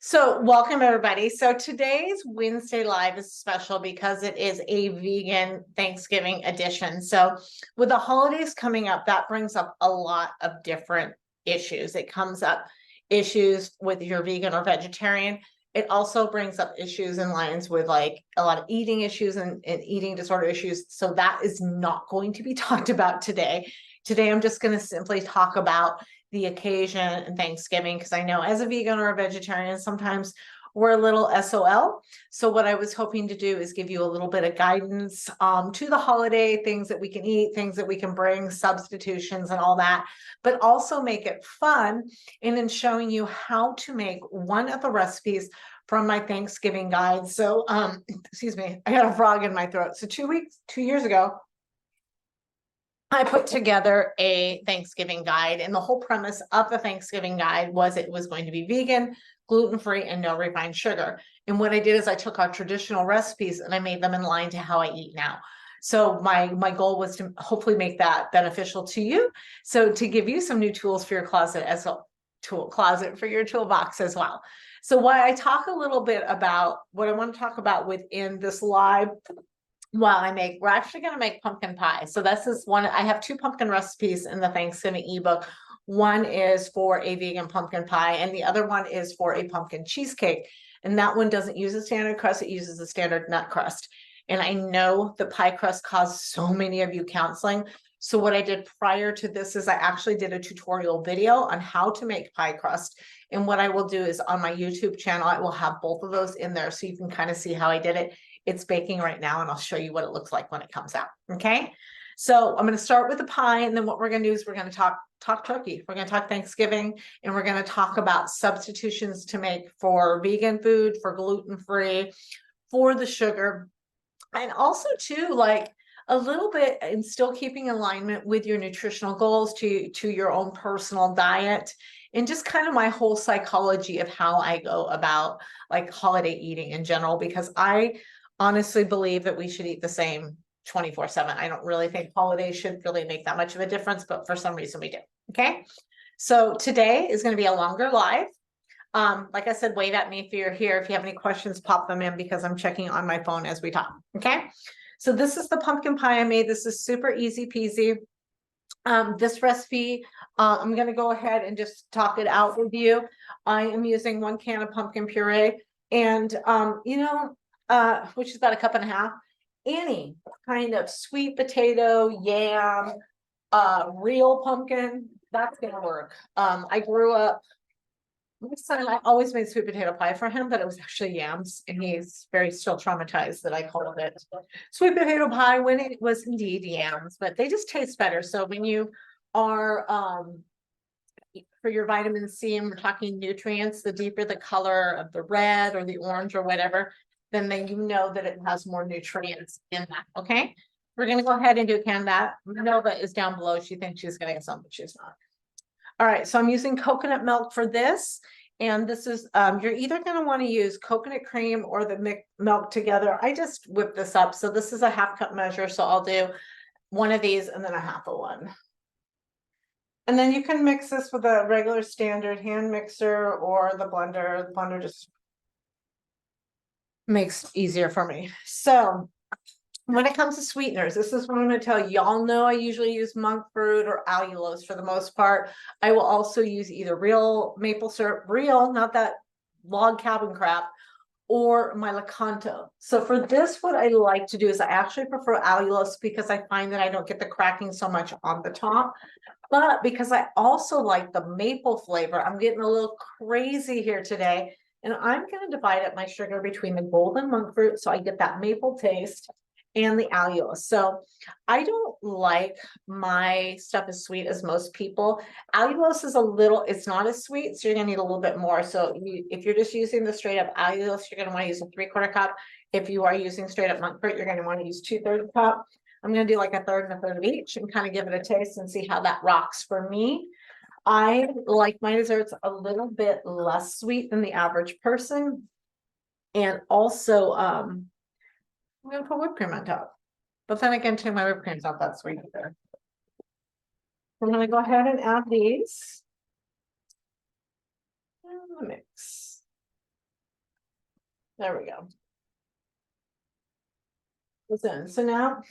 So welcome everybody. So today's Wednesday Live is special because it is a vegan Thanksgiving edition. So with the holidays coming up, that brings up a lot of different issues. It comes up issues with your vegan or vegetarian. It also brings up issues in lines with like a lot of eating issues and eating disorder issues. So that is not going to be talked about today. Today, I'm just going to simply talk about the occasion and Thanksgiving, because I know as a vegan or a vegetarian, sometimes we're a little SOL. So what I was hoping to do is give you a little bit of guidance to the holiday, things that we can eat, things that we can bring, substitutions and all that, but also make it fun and in showing you how to make one of the recipes from my Thanksgiving guide. So, excuse me, I got a frog in my throat. So 2 years ago, I put together a Thanksgiving guide, and the whole premise of the Thanksgiving guide was it was going to be vegan, gluten-free, and no refined sugar. And what I did is I took our traditional recipes and I made them in line to how I eat now. So my goal was to hopefully make that beneficial to you. So to give you some new tools for your closet as a closet for your toolbox as well. So why I talk a little bit about what I want to talk about within this live. Well, we're actually going to make pumpkin pie. So this is one, I have two pumpkin recipes in the Thanksgiving ebook. One is for a vegan pumpkin pie, and the other one is for a pumpkin cheesecake. And that one doesn't use a standard crust, it uses a standard nut crust. And I know the pie crust caused so many of you counseling. So what I did prior to this is I actually did a tutorial video on how to make pie crust. And what I will do is on my YouTube channel, I will have both of those in there so you can kind of see how I did it. It's baking right now, and I'll show you what it looks like when it comes out. Okay. So I'm going to start with the pie, and then what we're going to do is we're going to talk turkey. We're going to talk Thanksgiving, and we're going to talk about substitutions to make for vegan food, for gluten-free, for the sugar, and also too, like a little bit and still keeping alignment with your nutritional goals to your own personal diet, and just kind of my whole psychology of how I go about like holiday eating in general, because I honestly believe that we should eat the same 24/7. I don't really think holidays should really make that much of a difference, but for some reason we do. Okay. So today is going to be a longer live. Like I said, wave at me if you're here. If you have any questions, pop them in because I'm checking on my phone as we talk. Okay. So this is the pumpkin pie I made. This is super easy peasy. This recipe, I'm going to go ahead and just talk it out with you. I am using 1 can of pumpkin puree, and which is about a cup and a half. Any kind of sweet potato, yam, real pumpkin, that's gonna work. I grew up, my son, I always made sweet potato pie for him, but it was actually yams, and he's very still traumatized that I called it sweet potato pie when it was indeed yams, but they just taste better. So when you are for your vitamin C, and we're talking nutrients, the deeper the color of the red or the orange or whatever, then you know that it has more nutrients in that. Okay, we're going to go ahead and do a can of that. Nova is down below. She thinks she's going to get some, but she's not. All right, so I'm using coconut milk for this. And this is, you're either going to want to use coconut cream or the milk together. I just whip this up. So this is a 1/2 cup measure. So I'll do one of these and then a 1/2 of one. And then you can mix this with a regular standard hand mixer or the blender. The blender just makes it easier for me. So when it comes to sweeteners, this is what I'm going to tell you. Y'all know I usually use monk fruit or allulose for the most part. I will also use either real maple syrup, real, not that log cabin crap, or my Lakanto. So for this, what I like to do is I actually prefer allulose because I find that I don't get the cracking so much on the top. But because I also like the maple flavor, I'm getting a little crazy here today. And I'm going to divide up my sugar between the golden monk fruit so I get that maple taste and the allulose. So I don't like my stuff as sweet as most people. Allulose is it's not as sweet, so you're gonna need a little bit more. So if you're just using the straight up allulose, you're gonna want to use a 3/4 cup. If you are using straight up monk fruit, you're gonna want to use 2/3 cup. I'm gonna do like a third and a third of each and kind of give it a taste and see how that rocks for me. I like my desserts a little bit less sweet than the average person. And also, I'm gonna put whipped cream on top. But then again, too, my whipped cream's not that sweet either. I'm gonna go ahead and add these. And mix. There we go. Listen, so now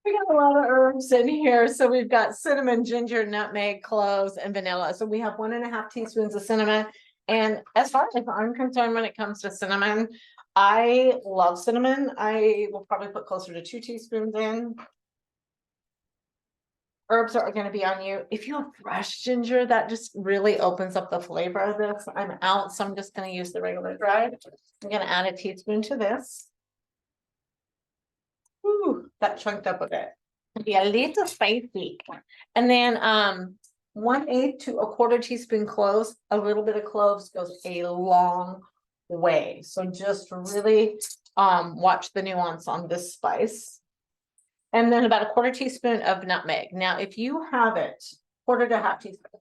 we got a lot of herbs in here. So we've got cinnamon, ginger, nutmeg, cloves, and vanilla. So we have 1.5 teaspoons of cinnamon. And as far as I'm concerned, when it comes to cinnamon, I love cinnamon. I will probably put closer to 2 teaspoons in. Herbs are going to be on you. If you have fresh ginger, that just really opens up the flavor of this. I'm out, so I'm just going to use the regular dried. I'm going to add a teaspoon to this. Ooh, that chunked up a bit. Be a little spicy. And then 1/8 to 1/4 teaspoon cloves. A little bit of cloves goes a long way. So just really watch the nuance on this spice. And then about 1/4 teaspoon of nutmeg. Now, if you have it, 1/4 to 1/2 teaspoon.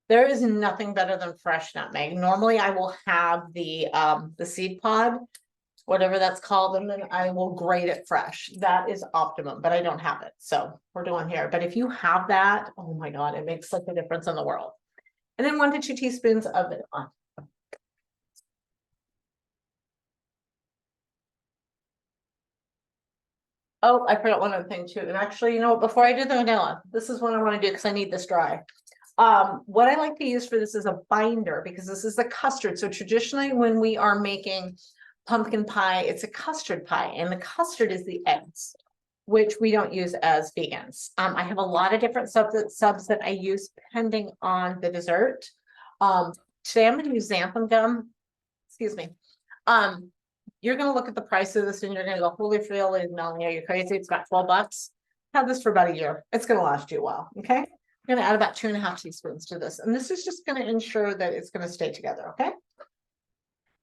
There is nothing better than fresh nutmeg. Normally I will have the seed pod, whatever that's called, and then I will grate it fresh. That is optimum, but I don't have it. So we're doing here. But if you have that, oh my God, it makes such a difference in the world. And then 1 to 2 teaspoons of vanilla. Oh, I forgot one other thing too. And actually, you know what, before I do the vanilla, this is what I want to do because I need this dry. What I like to use for this is a binder because this is the custard. So traditionally when we are making pumpkin pie, it's a custard pie, and the custard is the eggs, which we don't use as vegans. I have a lot of different subs that I use depending on the dessert. Today I'm going to use xanthan gum. Excuse me. You're going to look at the price of this and you're going to go, holy frilly, Melanie, are you crazy? It's got 12 bucks. Have this for about a year. It's going to last you a while. Okay. I'm going to add about 2.5 teaspoons to this. And this is just going to ensure that it's going to stay together. Okay.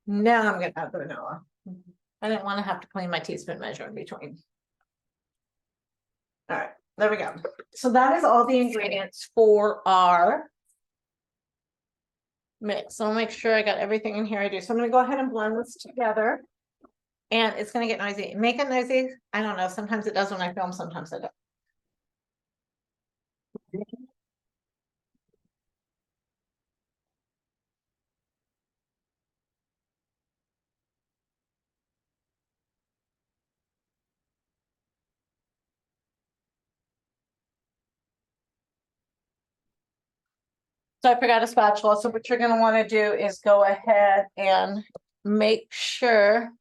Now I'm going to add the vanilla. I didn't want to have to clean my teaspoon measure in between. All right, there we go. So that is all the ingredients for our mix. So I'll make sure I got everything in here I do. So I'm going to go ahead and blend this together. And it's going to get noisy. Make it noisy. I don't know. Sometimes it does when I film, sometimes it doesn't. So I forgot a spatula. So what you're going to want to do is go ahead and make sure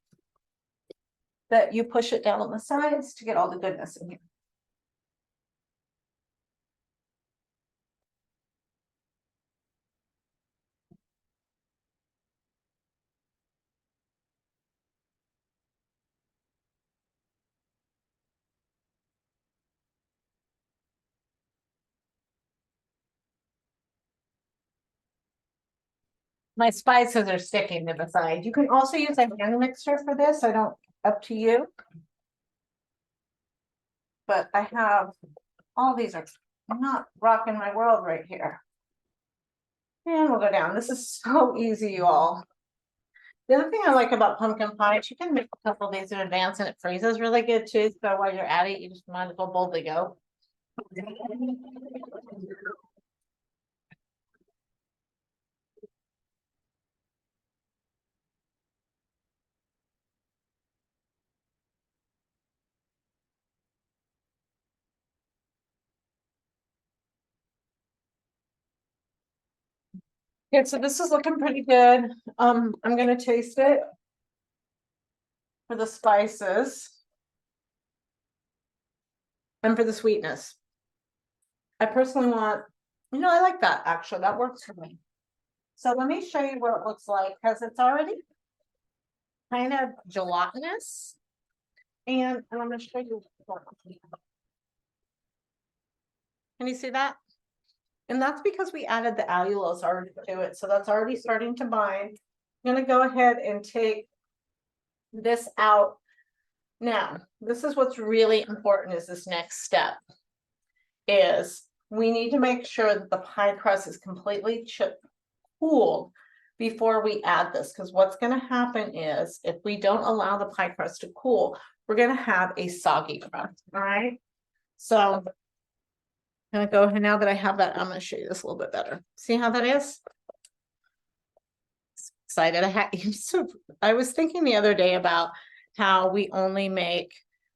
that you push it down on the sides to get all the goodness in here. My spices are sticking to the side. You can also use a hand mixer for this. I don't, up to you. But I have, all these are not rocking my world right here. And we'll go down. This is so easy, you all. The other thing I like about pumpkin pie is you can make a couple days in advance and it freezes really good too. So while you're at it, you just might as well boldly go. Okay, so this is looking pretty good. I'm gonna taste it for the spices and for the sweetness. I personally want, I like that actually. That works for me. So let me show you what it looks like because it's already kind of gelatinous. And I'm going to show you. Can you see that? And that's because we added the allulose already to it. So that's already starting to bind. I'm going to go ahead and take this out. Now, this is what's really important is this next step is we need to make sure that the pie crust is completely cooled before we add this. Because what's going to happen is if we don't allow the pie crust to cool, we're going to have a soggy crust. All right. So I'm going to go ahead now that I have that. I'm going to show you this a little bit better. See how that is? excited. I was thinking the other day about how we only make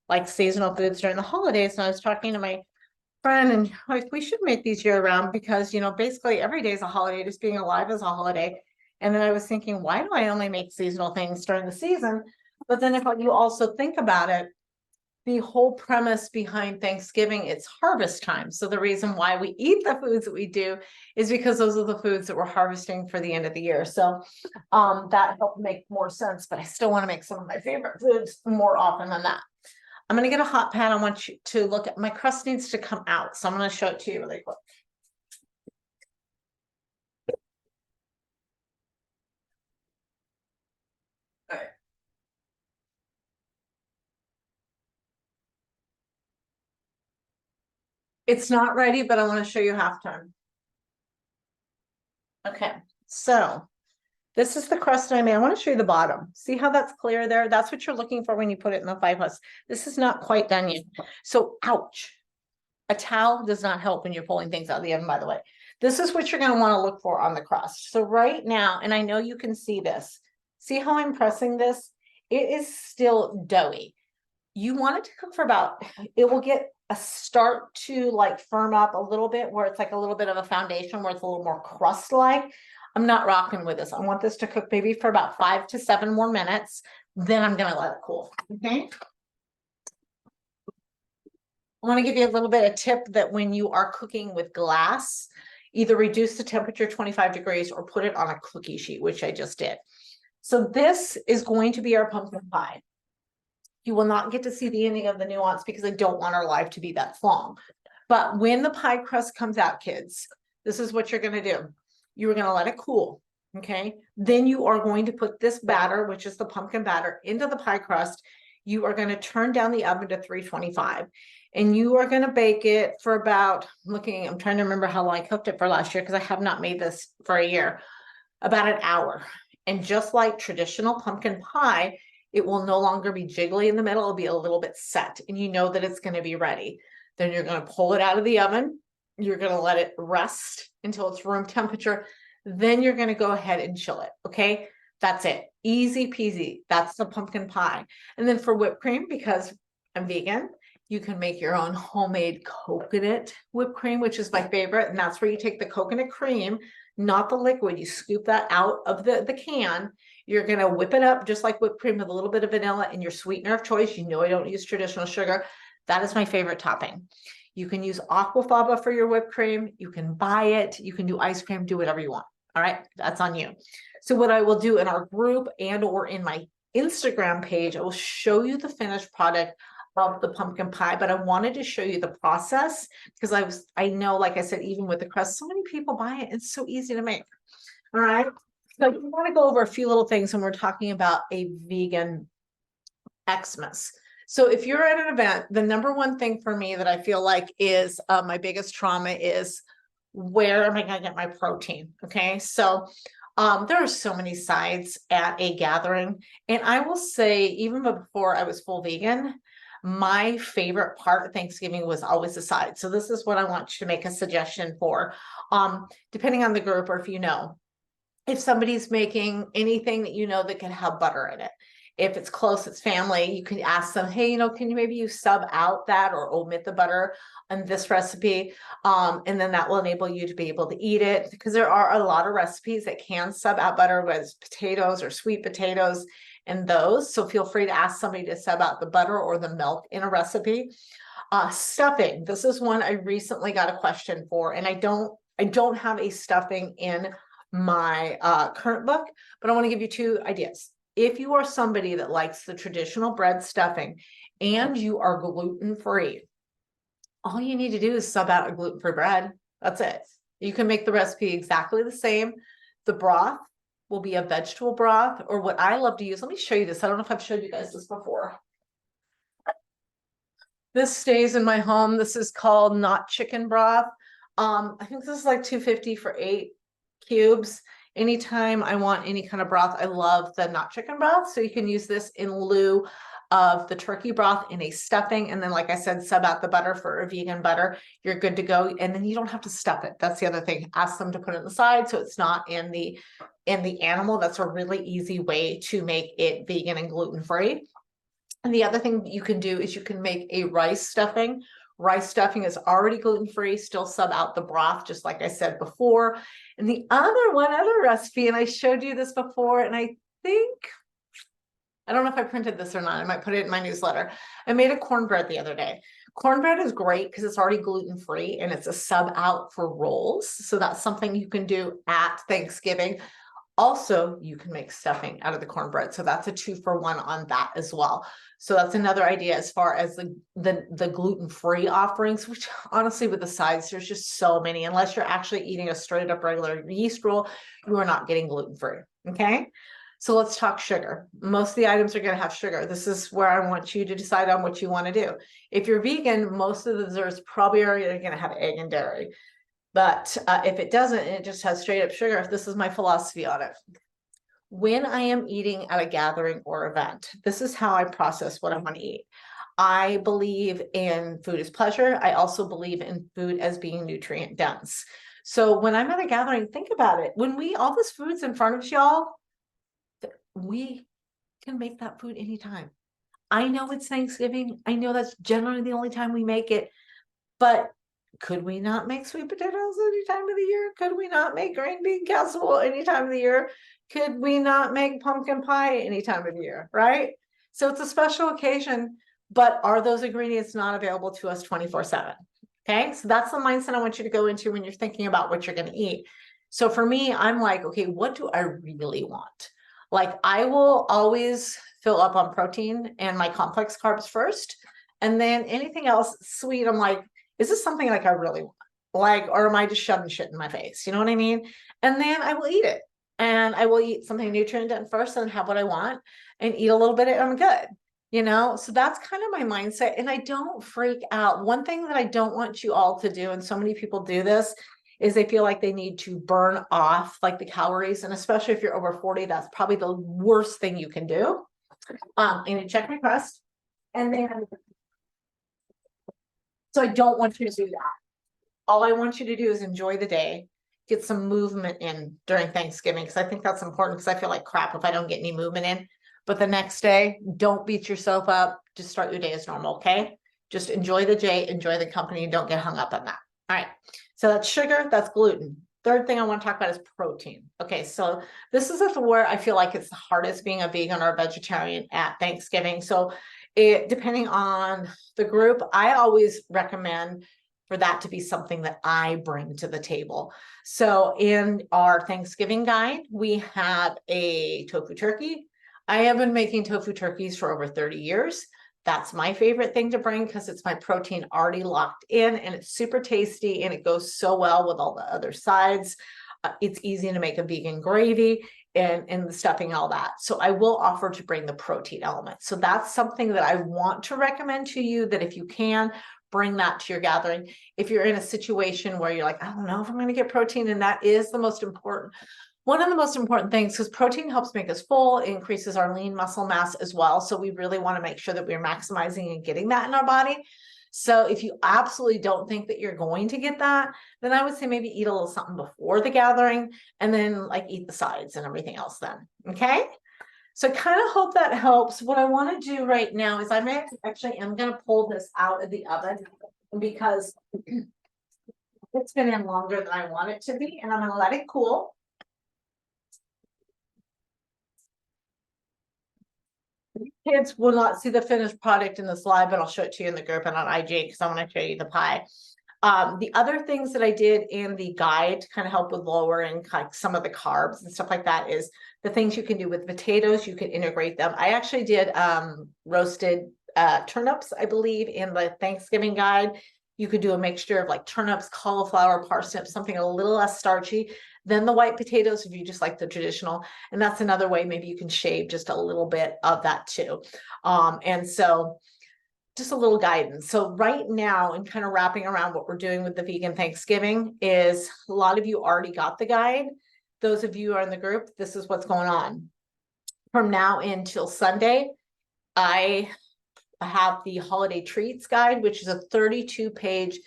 like seasonal foods during the holidays. And I was talking to my friend and like, we should make these year round because, basically every day is a holiday, just being alive is a holiday. And then I was thinking, why do I only make seasonal things during the season? But then if you also think about it, the whole premise behind Thanksgiving, it's harvest time. So the reason why we eat the foods that we do is because those are the foods that we're harvesting for the end of the year. So that helped make more sense, but I still want to make some of my favorite foods more often than that. I'm going to get a hot pan. I want you to look at my crust needs to come out. So I'm going to show it to you really quick. All right. It's not ready, but I want to show you halftime. Okay, so this is the crust I made. I want to show you the bottom. See how that's clear there? That's what you're looking for when you put it in the 5+. This is not quite done yet. So ouch. A towel does not help when you're pulling things out of the oven, by the way. This is what you're going to want to look for on the crust. So right now, and I know you can see this. See how I'm pressing this? It is still doughy. You want it to cook for it will get a start to like firm up a little bit where it's like a little bit of a foundation where it's a little more crust-like. I'm not rocking with this. I want this to cook maybe for about 5 to 7 more minutes. Then I'm going to let it cool. Okay. I want to give you a little bit of tip that when you are cooking with glass, either reduce the temperature 25 degrees or put it on a cookie sheet, which I just did. So this is going to be our pumpkin pie. You will not get to see the ending of the nuance because I don't want our live to be that long. But when the pie crust comes out, kids, this is what you're going to do. You are going to let it cool. Okay. Then you are going to put this batter, which is the pumpkin batter, into the pie crust. You are going to turn down the oven to 325 and you are going to bake it for about, I'm trying to remember how long I cooked it for last year because I have not made this for a year, about an hour. And just like traditional pumpkin pie, it will no longer be jiggly in the middle. It'll be a little bit set and you know that it's going to be ready. Then you're going to pull it out of the oven. You're going to let it rest until it's room temperature. Then you're going to go ahead and chill it. Okay. That's it. Easy peasy. That's the pumpkin pie. And then for whipped cream, because I'm vegan, you can make your own homemade coconut whipped cream, which is my favorite. And that's where you take the coconut cream, not the liquid. You scoop that out of the can. You're going to whip it up just like whipped cream with a little bit of vanilla and your sweetener of choice. You know, I don't use traditional sugar. That is my favorite topping. You can use aquafaba for your whipped cream. You can buy it. You can do ice cream, do whatever you want. All right. That's on you. So what I will do in our group and or in my Instagram page, I will show you the finished product of the pumpkin pie, but I wanted to show you the process because I know, like I said, even with the crust, so many people buy it. It's so easy to make. All right. So we want to go over a few little things when we're talking about a vegan Xmas. So if you're at an event, the number one thing for me that I feel like is my biggest trauma is where am I going to get my protein? Okay. So there are so many sides at a gathering. And I will say, even before I was full vegan, my favorite part of Thanksgiving was always the side. So this is what I want you to make a suggestion for, depending on the group, or if somebody's making anything that you know that can have butter in it. If it's close, it's family, you can ask them, hey, can you maybe sub out that or omit the butter on this recipe? And then that will enable you to be able to eat it, because there are a lot of recipes that can sub out butter, whether it's potatoes or sweet potatoes and those. So feel free to ask somebody to sub out the butter or the milk in a recipe. Stuffing. This is one I recently got a question for, and I don't have a stuffing in my current book, but I want to give you 2 ideas. If you are somebody that likes the traditional bread stuffing and you are gluten-free, all you need to do is sub out a gluten-free bread. That's it. You can make the recipe exactly the same. The broth will be a vegetable broth, or what I love to use. Let me show you this. I don't know if I've showed you guys this before. This stays in my home. This is called not chicken broth. I think this is like $2.50 for 8 cubes. Anytime I want any kind of broth, I love the not chicken broth. So you can use this in lieu of the turkey broth in a stuffing. And then, like I said, sub out the butter for a vegan butter. You're good to go. And then you don't have to stuff it. That's the other thing. Ask them to put it on the side so it's not in the animal. That's a really easy way to make it vegan and gluten-free. And the other thing you can do is you can make a rice stuffing. Rice stuffing is already gluten-free, still sub out the broth, just like I said before. And the other recipe, and I showed you this before, and I think, I don't know if I printed this or not. I might put it in my newsletter. I made a cornbread the other day. Cornbread is great because it's already gluten-free and it's a sub out for rolls. So that's something you can do at Thanksgiving. Also, you can make stuffing out of the cornbread. So that's a 2-for-1 on that as well. So that's another idea as far as the gluten-free offerings, which honestly with the sides, there's just so many. Unless you're actually eating a straight up regular yeast roll, you are not getting gluten-free. Okay. So let's talk sugar. Most of the items are going to have sugar. This is where I want you to decide on what you want to do. If you're vegan, most of the desserts probably are going to have egg and dairy. But if it doesn't, and it just has straight up sugar, this is my philosophy on it. When I am eating at a gathering or event, this is how I process what I want to eat. I believe in food as pleasure. I also believe in food as being nutrient dense. So when I'm at a gathering, think about it. When all this food's in front of y'all, we can make that food anytime. I know it's Thanksgiving. I know that's generally the only time we make it, but could we not make sweet potatoes any time of the year? Could we not make green bean casserole any time of the year? Could we not make pumpkin pie any time of the year, right? So it's a special occasion, but are those ingredients not available to us 24/7? Okay, so that's the mindset I want you to go into when you're thinking about what you're going to eat. So for me, I'm like, okay, what do I really want? Like I will always fill up on protein and my complex carbs first. And then anything else sweet, I'm like, is this something like I really want? Like, or am I just shoving shit in my face? You know what I mean? And then I will eat it. And I will eat something nutrient dense first and have what I want and eat a little bit and I'm good. You know, so that's kind of my mindset. And I don't freak out. One thing that I don't want you all to do, and so many people do this, is they feel like they need to burn off like the calories. And especially if you're over 40, that's probably the worst thing you can do. And you check request. And then, so I don't want you to do that. All I want you to do is enjoy the day, get some movement in during Thanksgiving, because I think that's important because I feel like crap if I don't get any movement in. But the next day, don't beat yourself up. Just start your day as normal, okay? Just enjoy the day, enjoy the company, and don't get hung up on that. All right, so that's sugar, that's gluten. Third thing I want to talk about is protein. Okay, so this is where I feel like it's the hardest being a vegan or a vegetarian at Thanksgiving. So depending on the group, I always recommend for that to be something that I bring to the table. So in our Thanksgiving guide, we have a tofu turkey. I have been making tofu turkeys for over 30 years. That's my favorite thing to bring because it's my protein already locked in and it's super tasty and it goes so well with all the other sides. It's easy to make a vegan gravy and the stuffing and all that. So I will offer to bring the protein element. So that's something that I want to recommend to you, that if you can, bring that to your gathering. If you're in a situation where you're like, I don't know if I'm going to get protein, and that is the most important, one of the most important things, because protein helps make us full, increases our lean muscle mass as well. So we really want to make sure that we're maximizing and getting that in our body. So if you absolutely don't think that you're going to get that, then I would say maybe eat a little something before the gathering and then like eat the sides and everything else then. Okay. So I kind of hope that helps. What I want to do right now is I'm actually am going to pull this out of the oven because it's been in longer than I want it to be, and I'm going to let it cool. Kids will not see the finished product in this live, but I'll show it to you in the group and on IG because I want to show you the pie. The other things that I did in the guide to kind of help with lowering like some of the carbs and stuff like that is the things you can do with potatoes. You can integrate them. I actually did roasted turnips, I believe, in the Thanksgiving guide. You could do a mixture of like turnips, cauliflower, parsnips, something a little less starchy than the white potatoes if you just like the traditional. And that's another way maybe you can shave just a little bit of that too. And so just a little guidance. So right now, and kind of wrapping around what we're doing with the vegan Thanksgiving is a lot of you already got the guide. Those of you who are in the group, this is what's going on. From now until Sunday, I have the holiday treats guide, which is a 32-page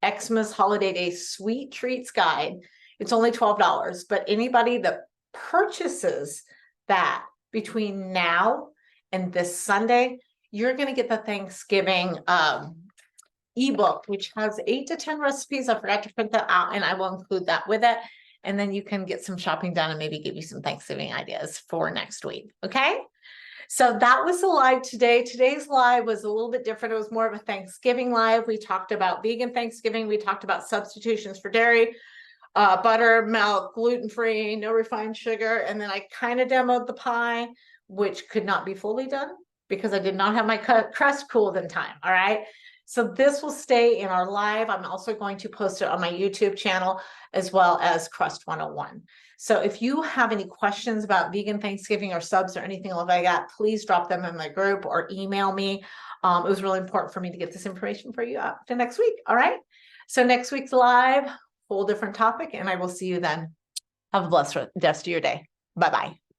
Xmas holiday day sweet treats guide. It's only $12, but anybody that purchases that between now and this Sunday, you're going to get the Thanksgiving ebook, which has 8 to 10 recipes. I forgot to print that out, and I will include that with it. And then you can get some shopping done and maybe give you some Thanksgiving ideas for next week. Okay. So that was the live today. Today's live was a little bit different. It was more of a Thanksgiving live. We talked about vegan Thanksgiving. We talked about substitutions for dairy, butter, milk, gluten-free, no refined sugar. And then I kind of demoed the pie, which could not be fully done because I did not have my crust cooled in time. All right. So this will stay in our live. I'm also going to post it on my YouTube channel as well as Crust 101. So if you have any questions about vegan Thanksgiving or subs or anything like that, please drop them in my group or email me. It was really important for me to get this information for you up to next week. All right. So next week's live, whole different topic, and I will see you then. Have a blessed rest of your day. Bye-bye.